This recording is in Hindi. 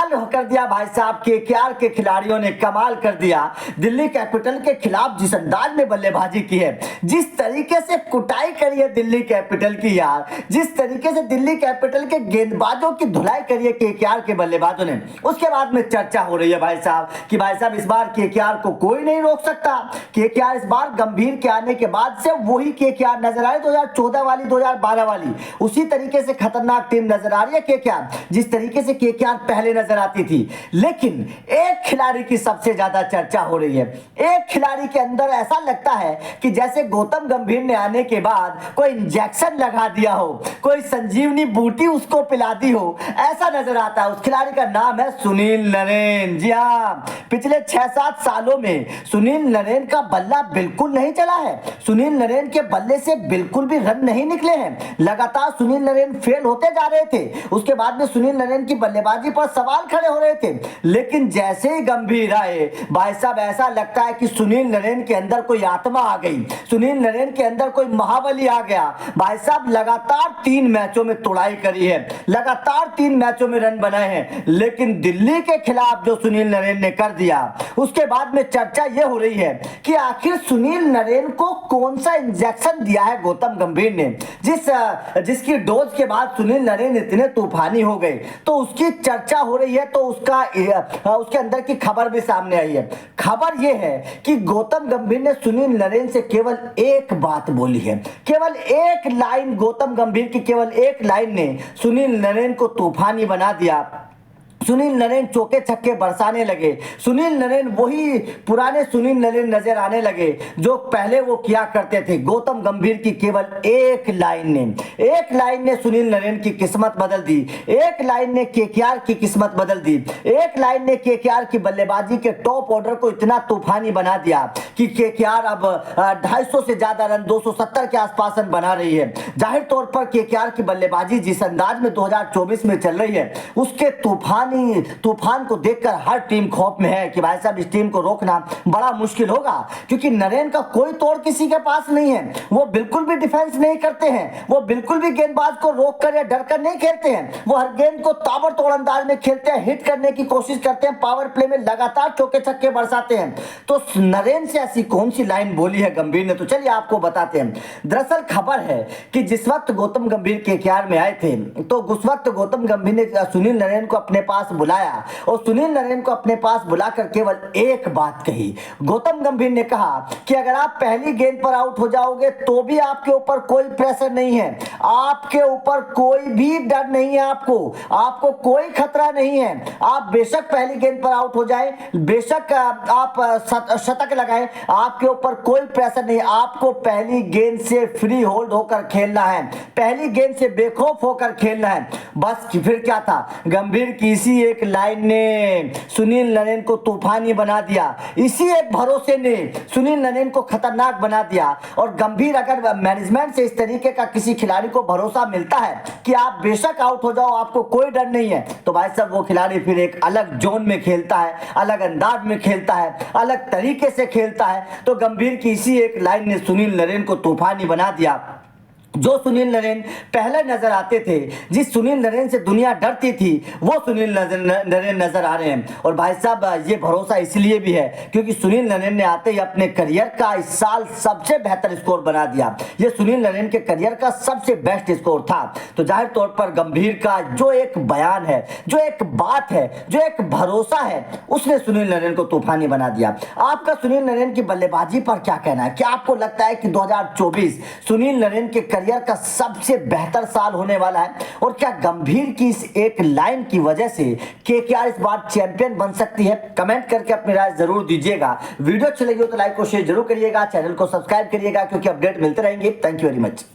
कमाल कर दिया भाई साहब, केकेआर के खिलाड़ियों ने कमाल कर दिया। दिल्ली कैपिटल के खिलाफ जिस अंदाज में बल्लेबाजी की है, जिस तरीके से कुटाई करी है दिल्ली कैपिटल की यार, जिस तरीके से दिल्ली कैपिटल के गेंदबाजों की धुलाई करी है केकेआर के बल्लेबाजों ने, उसके बाद में चर्चा हो रही है भाई साहब कि भाई साहब इस बार केकेआर को कोई नहीं रोक सकता। केकेआर इस बार गंभीर के आने के बाद से वही केकेआर नजर आ रही 2014 वाली 2012 वाली, उसी तरीके से खतरनाक टीम नजर आ रही है केकेआर, जिस तरीके से केकेआर पहले नजर आती थी। लेकिन एक खिलाड़ी की सबसे ज्यादा चर्चा हो रही है। एक खिलाड़ी के अंदर ऐसा लगता है कि जैसे गौतम गंभीर ने आने के बाद कोई इंजेक्शन लगा दिया हो, कोई संजीवनी बूटी उसको पिला दी हो, ऐसा नजर आता है। उस खिलाड़ी का नाम है सुनील नरेन। जी हाँ, पिछले 6-7 सालों में सुनील नरेन का बल्ला बिल्कुल नहीं चला है। सुनील नरेन के बल्ले से बिल्कुल भी रन नहीं निकले हैं। लगातार सुनील नरेन फेल होते जा रहे थे। उसके बाद में सुनील नरेन की बल्लेबाजी पर सवाल खड़े हो रहे थे। लेकिन जैसे ही गंभीर आए भाई साहब, ऐसा लगता है कि सुनील नरेन के अंदर कोई आत्मा आ गई, सुनील नरेन के अंदर कोई महाबली आ गया। भाई साहब लगातार 3 मैचों में तोड़ाई करी है, लगातार 3 मैचों में रन बनाए हैं। लेकिन दिल्ली के खिलाफ जो सुनील नरेन ने कर दिया, उसके बाद में चर्चा यह हो रही है कि आखिर सुनील नरेन को कौन सा इंजेक्शन दिया है गौतम गंभीर ने, जिसकी डोज के बाद सुनील नरेन इतने तूफानी हो गए। तो उसकी चर्चा हो रही है, तो उसके अंदर की खबर भी सामने आई है। खबर यह है कि गौतम गंभीर ने सुनील नरेन से केवल एक बात बोली है, केवल एक लाइन, गौतम गंभीर की केवल एक लाइन ने सुनील नरेन को तूफानी बना दिया। सुनील नरेन चौके छक्के बरसाने लगे। सुनील नरेन वही पुराने सुनील नरेन नजर आने लगे जो पहले वो किया करते थे। गौतम गंभीर की केवल एक लाइन ने सुनील नरेन की किस्मत बदल दी। एक लाइन ने केकेआर की किस्मत बदल दी। एक लाइन ने केकेआर की बल्लेबाजी के टॉप ऑर्डर को इतना तूफानी बना दिया कि केकेआर अब 250 से ज्यादा रन, 270 के आसपास रन बना रही है। जाहिर तौर पर केकेआर की बल्लेबाजी जिस अंदाज में 2024 में चल रही है, उसके तूफान को देखकर हर टीम खौफ में है कि भाई साहब इस टीम को रोकना बड़ा मुश्किल होगा, क्योंकि नरेन का कोई तोड़ किसी के पास नहीं है। वो बिल्कुल भी डिफेंस नहीं करते हैं, वो बिल्कुल भी गेंदबाज को रोक कर या डर कर नहीं खेलते हैं। वो हर गेंद को ताबड़तोड़ अंदाज में खेलते हैं, हिट करने की कोशिश करते हैं, पावर प्ले में लगातार चौके छक्के बरसाते हैं। तो नरेन से ऐसी कौन सी लाइन बोली है गंभीर ने, तो चलिए आपको बताते हैं। दरअसल खबर है कि जिस वक्त गौतम गंभीर केकेआर में आए थे, तो उस वक्त गौतम गंभीर ने सुनील नरेन को अपने पास बुलाया और सुनील नरेन को अपने पास बुलाकर केवल एक बात कही। गौतम गंभीर ने कहा कि अगर आप पहली गेंद पर आउट हो जाओगे तो भी आपके ऊपर कोई प्रेशर नहीं है, आपके ऊपर कोई भी डर नहीं है, आपको कोई खतरा नहीं है। आप बेशक पहली गेंद पर आउट हो जाए, बेशक आप शतक लगाएं, आपके ऊपर कोई प्रेशर नहीं। आपको पहली गेंद से फ्री होल्ड होकर खेलना है, पहली गेंद से बेखौफ होकर खेलना है। बस फिर क्या था, गंभीर की इसी एक लाइन ने सुनील नरेन को तूफानी बना दिया। इसी एक भरोसे ने सुनील नरेन को खतरनाक बना दिया। और गंभीर अगर मैनेजमेंट से इस तरीके का किसी खिलाड़ी को भरोसा मिलता है कि आप बेशक आउट हो जाओ, आपको कोई डर नहीं है, तो भाई साहब वो खिलाड़ी फिर एक अलग जोन में खेलता है, अलग अंदाज में खेलता है, अलग तरीके से खेलता है। तो गंभीर की इसी एक लाइन ने सुनील नरेन को तूफानी बना दिया। जो सुनील नरेन पहले नजर आते थे, जिस सुनील नरेन से दुनिया डरती थी, वो सुनील नरेन नजर आ रहे हैं। और भाई साहब ये भरोसा इसलिए भी है क्योंकि सुनील नरेन ने आते ही अपने करियर का इस साल सबसे बेहतर स्कोर बना दिया। ये सुनील नरेन के करियर का सबसे बेस्ट स्कोर था। तो जाहिर तौर पर गंभीर का जो एक बयान है, जो एक बात है, जो एक भरोसा है, उसने सुनील नरेन को तूफानी बना दिया। आपका सुनील नरेन की बल्लेबाजी पर क्या कहना है? क्या आपको लगता है कि 2024 सुनील नरेन के करियर का सबसे बेहतर साल होने वाला है? और क्या गंभीर की इस एक लाइन की वजह से केकेआर इस बार चैंपियन बन सकती है? कमेंट करके अपनी राय जरूर दीजिएगा। वीडियो अच्छी लगी हो तो लाइक और शेयर जरूर करिएगा, चैनल को सब्सक्राइब करिएगा क्योंकि अपडेट मिलते रहेंगे। Thank you very much.